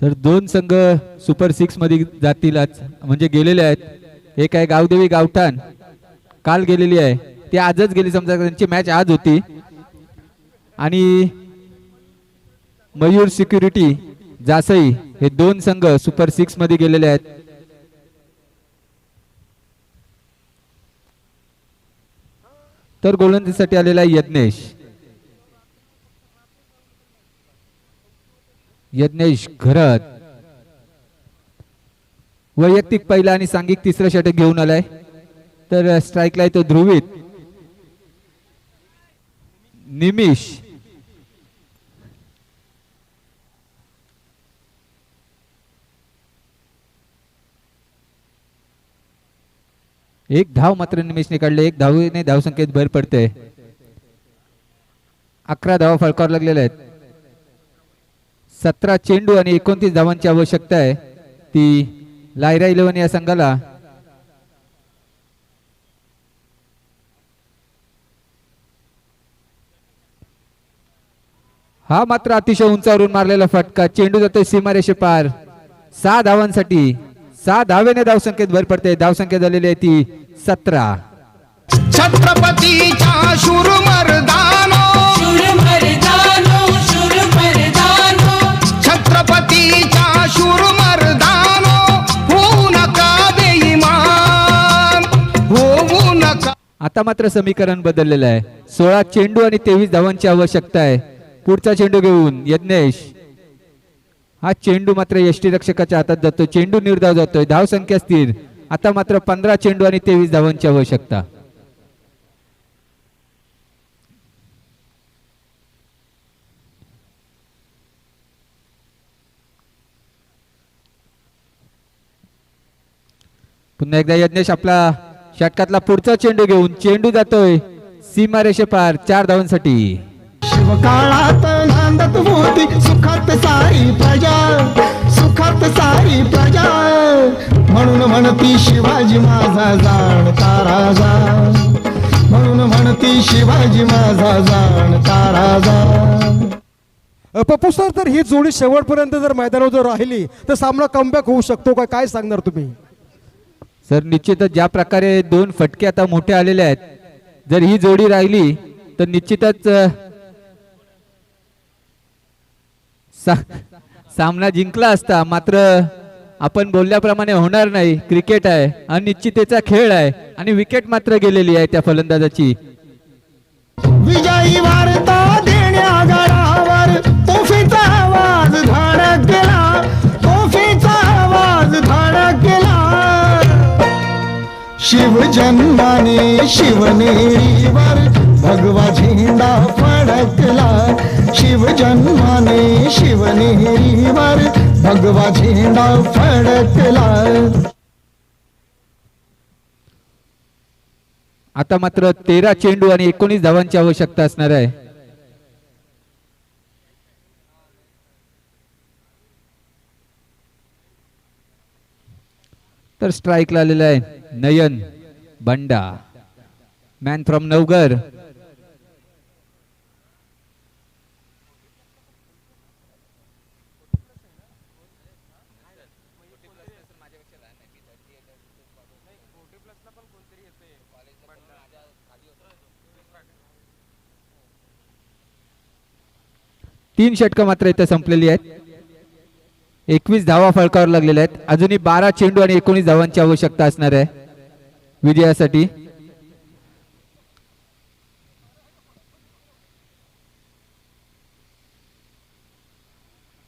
D: सर 2 संघ सुपर 6 मध्ये जातील आज, म्हणजे गेलेले आहेत. एक आहे गावदेवी गावठाण, काल गेलेली आहे, ती आजच गेली. समजा त्यांची मॅच आज होती. आणि मयूर सिक्युरिटी जासई हे 2 संघ सुपर 6 मध्ये गेलेले आहेत. तर गोलंदाजीसाठी आलेला यज्ञेश घरत वैयक्तिक पहिला आणि सांघिक तिसरं षटक घेऊन आलाय. तर स्ट्राईकला तो ध्रुवित निमिष एक धाव मात्र निमिषने काढले. 1 धावेने धावसंख्येत भर पडते. 11 धावा फलकावर लागलेल्या आहेत. 17 चेंडू आणि 29 धावांची आवश्यकता आहे ती लायरा 11 या संघाला. हा मात्र अतिशय उंचावरून मारलेला फटका. चेंडू जातोय सीमारेषे पार. 6 धावांसाठी 6 धावेने धावसंख्येत भर पडते. धावसंख्या झालेली आहे ती 17.
H: छत्रपतीच्या शूर मर्दानो छत्रपतीच्या शूर मर्दानो होऊ नका बेईमान होऊ नका.
D: आता मात्र समीकरण बदललेलं आहे. 16 चेंडू आणि 23 धावांची आवश्यकता आहे. पुढचा चेंडू घेऊन यज्ञेश. हा चेंडू मात्र यष्टीरक्षकाच्या हातात जातो. चेंडू निर्धाव जातोय. धाव संख्या स्थिर. आता मात्र 15 चेंडू आणि 23 धावांची आवश्यकता. पुन्हा एकदा यज्ञेश आपला षटकातला पुढचा चेंडू घेऊन. चेंडू जातोय सीमारेषे पार 4 धावांसाठी.
H: शिवकाळात नांदत होती सुखात सारी प्रजा सुखात सारी प्रजा म्हणून म्हणती शिवाजी माझा जाणता राजा म्हणून म्हणती शिवाजी माझा जाणता राजा.
I: पप्पू सर तर ही जोडी शेवटपर्यंत जर मैदानावर जर राहिली तर सामना कमबॅक होऊ शकतो का, काय सांगणार तुम्ही?
D: सर निश्चितच ज्या प्रकारे 2 फटके आता मोठे आलेले आहेत, जर ही जोडी राहिली तर निश्चितच सामना जिंकला असता. मात्र आपण बोलल्याप्रमाणे होणार नाही. क्रिकेट आहे, अनिश्चिततेचा खेळ आहे आणि विकेट मात्र गेलेली आहे त्या फलंदाजाची.
H: विजयी वार्ता देण्या गडावर तोफीचा शिवजन्माने शिवनेरीवर भगवा झेंडा फडकला. शिवजन्माने शिवनेरीवर भगवा झेंडा फडकला.
D: आता मात्र 13 चेंडू आणि 19 धावांची आवश्यकता असणार आहे. तर स्ट्राईकला आलेला आहे नयन बंडा, मॅन फ्रॉम नवघर. तीन षटकं मात्र इथे संपलेली आहेत. 21 धावा फळकावर लागलेल्या आहेत. अजूनही 12 चेंडू आणि 19 धावांची आवश्यकता असणार आहे विजयासाठी.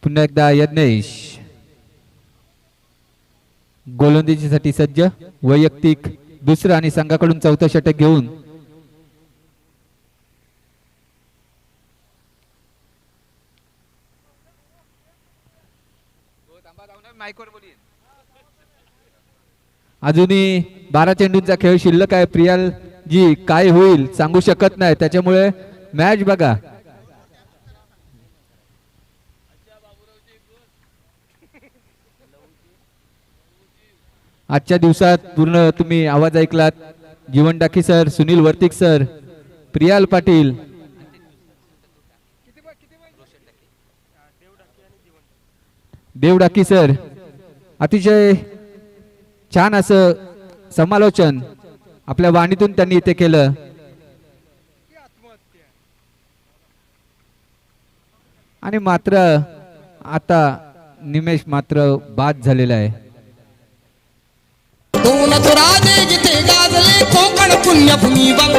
D: पुन्हा एकदा यज्ञेश गोलंदाजीसाठी सज्ज. वैयक्तिक दुसरं आणि संघाकडून चौथं षटक घेऊन अजूनही 12 चेंडूंचा खेळ शिल्लक आहे. प्रियाल जी काय होईल सांगू शकत नाही, त्याच्यामुळे मॅच बघा. आजच्या दिवसात पूर्ण तुम्ही आवाज ऐकलात. जीवन डाकी सर, सुनील वर्तिक सर, प्रियाल पाटील, देव डाकी सर, अतिशय छान असं समालोचन आपल्या वाणीतून त्यांनी इथे केलं. आणि मात्र आता निमेश मात्र बाद झालेला आहे.
F: दोनच राजे जिथे गाजले कोकण पुण्यभूमीवर,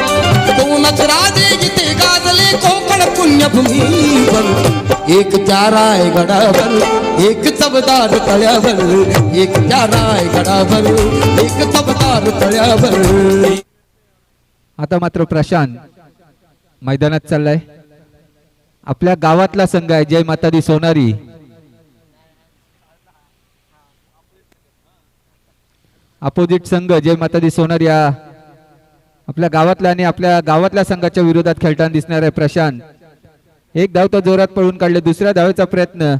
F: दोनच राजे जिथे गाजले कोकण पुण्यभूमीवर. एक त्या रायगडावर एक चवदार तळ्यावर, एक त्या रायगडावर एक चवदार तळ्यावर.
D: आता मात्र प्रशांत मैदानात चाललाय. आपल्या गावातला संघ आहे जय माता दी सोनारी. अपोजिट संघ जय माता दी सोनारी हा आपल्या गावातल्या आणि आपल्या गावातल्या संघाच्या विरोधात खेळताना दिसणार आहे प्रशांत. एक धाव तर जोरात पळून काढले. दुसऱ्या धावेचा प्रयत्न,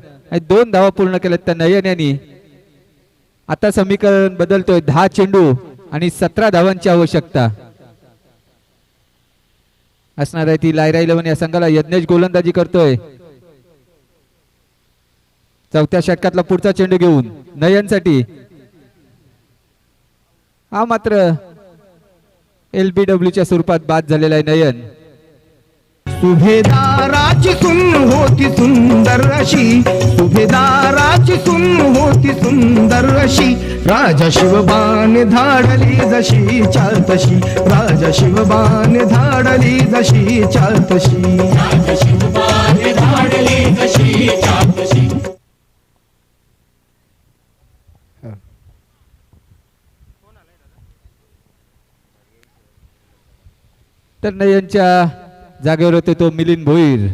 D: 2 धावा पूर्ण केल्यात त्या नयन यांनी. आता समीकरण बदलतोय. 10 चेंडू आणि 17 धावांची आवश्यकता असणार आहे. ती लायरा 11 या संघाला. यज्ञेश गोलंदाजी करतोय. चौथ्या षटकातला पुढचा चेंडू घेऊन नयनसाठी. हा मात्र LBW च्या स्वरूपात बाद झालेला आहे नयन.
H: सुभेदाराची सून होती सुंदर अशी, सुभेदाराची सून होती सुंदर अशी. राजा शिवबाने धाडली जशी चाल तशी, राजा शिवबाने धाडली जशी चाल तशी. राजा शिवबाने धाडली जशी चाल तशी.
D: तर नयनच्या जागेवर होते तो मिलिंद भोईर.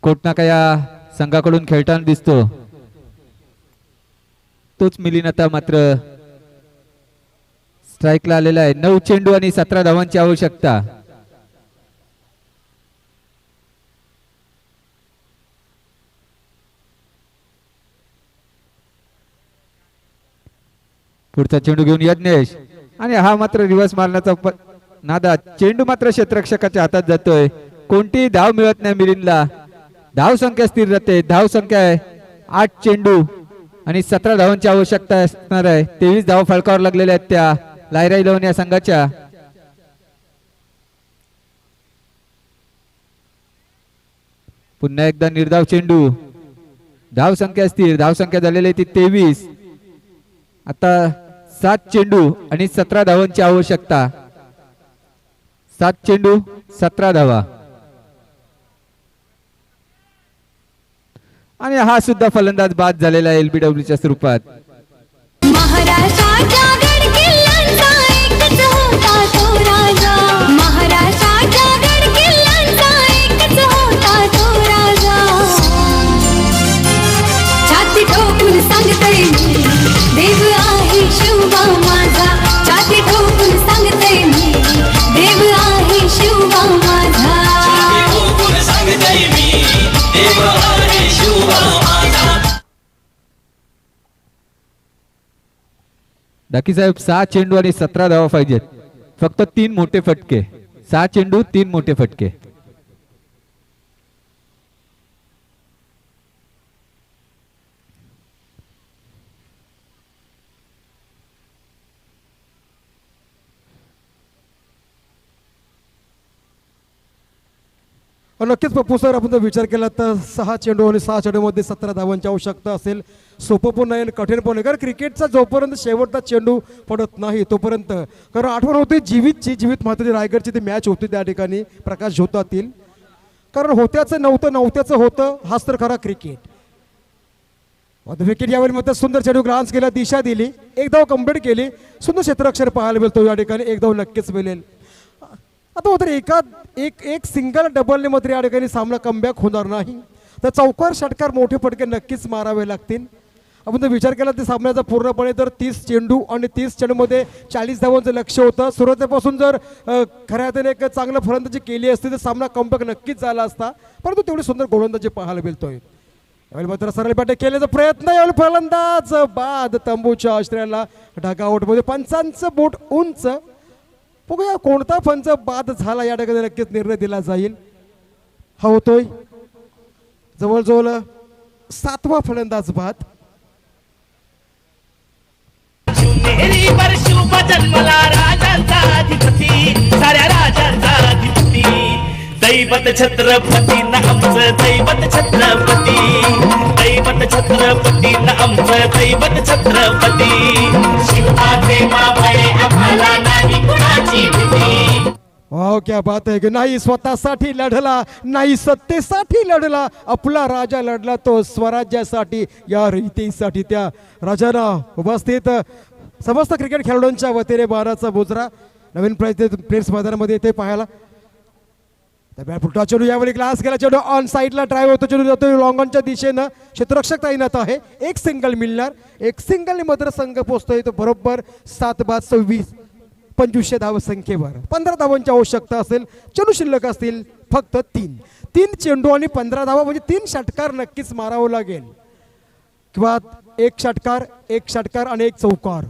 D: कोटनाका या संघाकडून खेळताना दिसतो. तोच मिलिंद आता मात्र स्ट्राईकला आलेला आहे. 9 चेंडू आणि 17 धावांची आवश्यकता. पुढचा चेंडू घेऊन यज्ञेश. आणि हा मात्र रिव्हर्स मारण्याचा नादा. चेंडू मात्र क्षेत्ररक्षकाच्या हातात जातोय. कोणतीही धाव मिळत नाही मिलिंदला. धाव संख्या स्थिर राहते. धाव संख्या आहे 8 चेंडू आणि 17 धावांची आवश्यकता असणार आहे. 23 धावा फळकावर लागलेल्या आहेत त्या लायरा 11 या संघाच्या. पुन्हा एकदा निर्धाव चेंडू. धाव संख्या स्थिर. धाव संख्या झालेली आहे ती 23. आता 7 चेंडू आणि 17 धावांची आवश्यकता. 7 चेंडू 17 धावा. आणि हा सुद्धा फलंदाज बाद झालेला LBW च्या स्वरूपात.
C: महाराष्ट्राच्या गड किल्ल्यांचा
D: डाकी साहेब 6 चेंडू आणि 17 धावा पाहिजेत. फक्त 3 मोठे फटके. 6 चेंडू 3 मोठे फटके.
I: नक्कीच पप्पू सर, आपण जर विचार केला तर 6 चेंडू आणि 6 चेंडूमध्ये 17 धावांची आवश्यकता असेल. सोपं पण नाही आणि कठीण पण नाही, कारण क्रिकेटचा जोपर्यंत शेवटचा चेंडू पडत नाही तोपर्यंत, कारण आठवण होती जीवित मात्र रायगडची ती मॅच होती त्या ठिकाणी प्रकाश झोतातील, कारण होत्याचं नव्हत्याचं होतं. हाच तर खरा क्रिकेट. विकेट यावेळी मात्र सुंदर चेंडू ग्रान्स केला, दिशा दिली, एक धाव कंप्लीट केली. सुंदर क्षेत्ररक्षण पाहायला मिळतो या ठिकाणी, एक धाव नक्कीच मिळेल. आता मात्र एक सिंगल डबलने मात्र या ठिकाणी सामना कमबॅक होणार नाही, तर चौकार षटकार मोठे फटके नक्कीच मारावे लागतील. आपण जर विचार केला तर सामन्याचा पूर्णपणे तर 30 चेंडू आणि 30 चेंडूमध्ये 40 धावांचं लक्ष होतं. सुरुवातीपासून जर खऱ्या अर्थाने एक चांगलं फलंदाजी केली असती तर सामना कमबॅक नक्कीच झाला असता, परंतु तेवढी सुंदर गोलंदाजी पाहायला मिळतोय. यावेळी मात्र सरळ बॅटिंग केल्याचा प्रयत्न, यावेळी फलंदाज बाद तंबूच्या आश्रयाला ढगाआउटमध्ये. पंचांचं बोट उंच. बघूया कोणता पंच बाद झाला या ठिकाणी नक्कीच निर्णय दिला जाईल. हा होतोय जवळजवळ 7वा फलंदाज बाद.
J: शिवनेरीवर शुभ जन्मला राजांचा अधिपती, साऱ्या राजांचा अधिपती, दैवत छत्रपती न आमचं दैवत छत्रपती, दैवत छत्रपती न आमचं दैवत छत्रपती, शिवाचे मावळे आम्हाला नाही कुणाची भीती.
I: वाव, क्या बात आहे की नाही स्वतःसाठी लढला, नाही सत्तेसाठी लढला, आपला राजा लढला तो स्वराज्यासाठी, या रीतीसाठी. त्या राजाला उपस्थित समस्त क्रिकेट खेळाडूंच्या वतीने बाराचा बोजरा नवीन प्लेयर्स मैदानामध्ये येथे पाहायला. चेंडू यावेळी ग्लास केला, चेंडू ऑन साईडला ड्राईव्ह होतो, चेंडू जातो लॉंग ऑनच्या दिशेनं. क्षेत्ररक्षक तैनात आहे, एक सिंगल मिळणार, एक सिंगल मात्र संघ पोहोचतोय तो बरोबर 7/26 2500 धावसंख्येवर. 15 धावांची आवश्यकता असेल, चेंडू शिल्लक असतील फक्त 3 चेंडू आणि 15 धावा, म्हणजे 3 षटकार नक्कीच मारावं लागेल, किंवा एक षटकार आणि एक चौकार.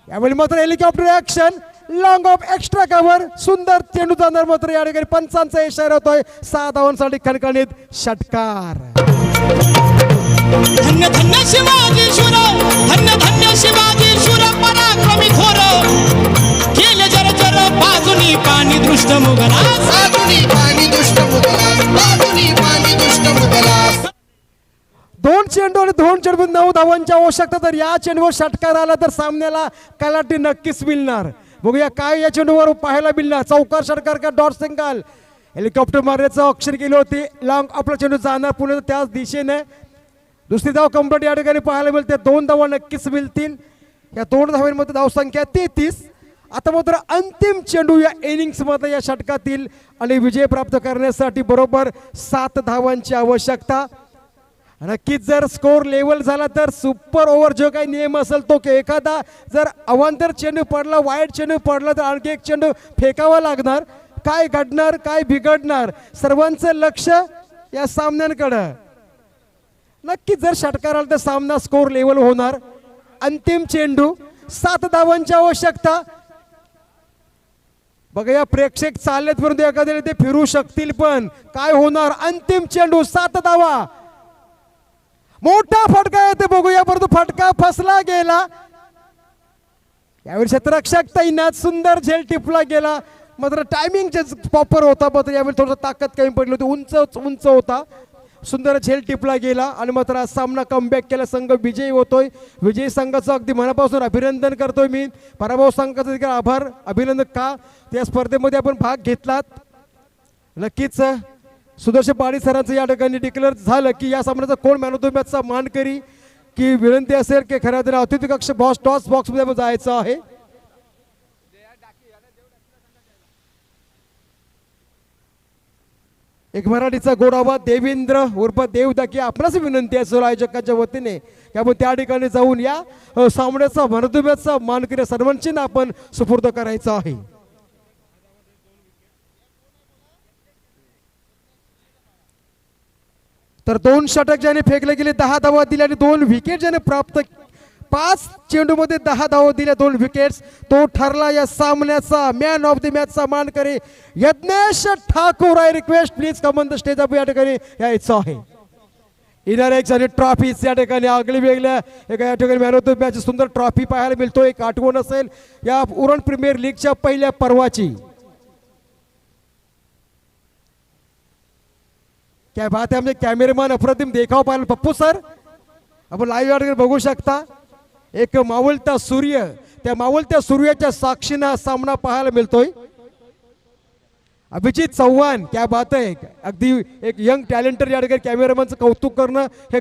I: यावेळी मात्र helicopter action, long of extra cover, सुंदर चेंडू जाणार मात्र या ठिकाणी पंचांचा इशारा होतोय. 6 धावांसाठी खणखणीत षटकार.
F: धन्य धन्य शिवाजी शूर, धन्य धन्य शिवाजी शूर, पराक्रमी थोर, केले जर जर बाजूनी पाणी दृष्ट मुगला, बाजूनी पाणी दृष्ट मुगला, बाजूनी पाणी दृष्ट मुगला.
I: 2 चेंडू आणि 2 चेंडू 9 धावांची आवश्यकता. तर या चेंडूवर षटकार आला तर सामन्याला कलाटी नक्कीच मिळणार. बघूया काय या चेंडूवर पाहायला मिळणार, चौकार षटकार का डॉट सिंगल. हेलिकॉप्टर मारण्याचं ऑप्शन केली होती, लॉंग आपला चेंडू जाणार पुढे त्याच दिशेने. दुसरी धाव कंप्लीट या ठिकाणी पाहायला मिळते, 2 धावा नक्कीच मिळतील. या 2 धावांमध्ये धावसंख्या 33. आता मात्र अंतिम चेंडू या इनिंग्स मध्ये या षटकातील, आणि विजय प्राप्त करण्यासाठी बरोबर 7 धावांची आवश्यकता. नक्कीच जर स्कोर लेवल झाला तर सुपर ओव्हर जो काही नियम असेल तो, की एखादा जर अवांतर चेंडू पडला, वाईट चेंडू पडला तर आणखी एक चेंडू फेकावा लागणार. काय घडणार, काय बिघडणार, सर्वांचं लक्ष या सामन्यांकडं. नक्कीच जर षटकार आला तर सामना स्कोर लेवल होणार. अंतिम चेंडू, 7 धावांची आवश्यकता. बघा या प्रेक्षक चाललेत परंतु एखाद्याला ते फिरू शकतील, पण काय होणार. अंतिम चेंडू, 7 धावा. मोठा फटका येते, बघूया, परंतु फटका फसला गेला. यावेळी क्षेत्ररक्षक तैनात, सुंदर झेल टिपला गेला, मात्र टायमिंग प्रॉपर होता, मात्र यावेळी थोडं ताकद कमी पडली होती, उंच होता, सुंदर झेल टिपला गेला आणि मात्र सामना कमबॅक केला. संघ विजयी होतोय. विजयी संघाचं अगदी मनापासून अभिनंदन करतोय मी. पराभव संघाचा देखील आभार, अभिनंदन का त्या स्पर्धेमध्ये आपण भाग घेतलात. नक्कीच सुदर्शन पाडी सरांचं या ठिकाणी डिक्लेअर झालं की या सामन्याचा कोण मॅन ऑफ द मॅचचा मानकरी, की विनंती असेल की खऱ्या अर्थाने अतिथी कक्ष टॉस बॉक्समध्ये जायचं आहे. एक मराठीचा गोडावा देवेंद्र उर्फ देवदाकी, आपणास विनंती आहे आयोजकांच्या वतीने की आपण त्या ठिकाणी जाऊन या सामन्याचा मॅन ऑफ द मॅचचा मानकरी सर्वांची आपण सुपूर्द करायचा आहे. तर 2 षटक ज्याने फेकले गेले, 10 धावा दिल्या आणि 2 विकेट ज्याने 5 चेंडूमध्ये 10 धावा दिल्या, 2 विकेट्स. तो ठरला या सामन्याचा मॅन ऑफ द मॅचचा मानकरी Yagnesh Thakur. I request please come on the stage up. या ठिकाणी यायचं आहे. इनर एक्स आणि ट्रॉफीज या ठिकाणी आगळी वेगळ्या या ठिकाणी मॅन ऑफ द मॅच सुंदर ट्रॉफी पाहायला मिळतो. एक आठवण असेल या उरण प्रीमियर लीगच्या पहिल्या पर्वाची. क्या बात है. आमचे कॅमेरामॅन अप्रतिम देखाव पाहिला पप्पू सर. आपण लाईव्ह या ठिकाणी बघू शकता. एक मावळता सूर्य, त्या मावळत्या सूर्याच्या साक्षीनं हा सामना पाहायला मिळतोय. अभिजित चव्हाण क्या बात आहे. अगदी एक यंग टॅलेंटर या ठिकाणी कॅमेरामॅनचं कौतुक करणं हे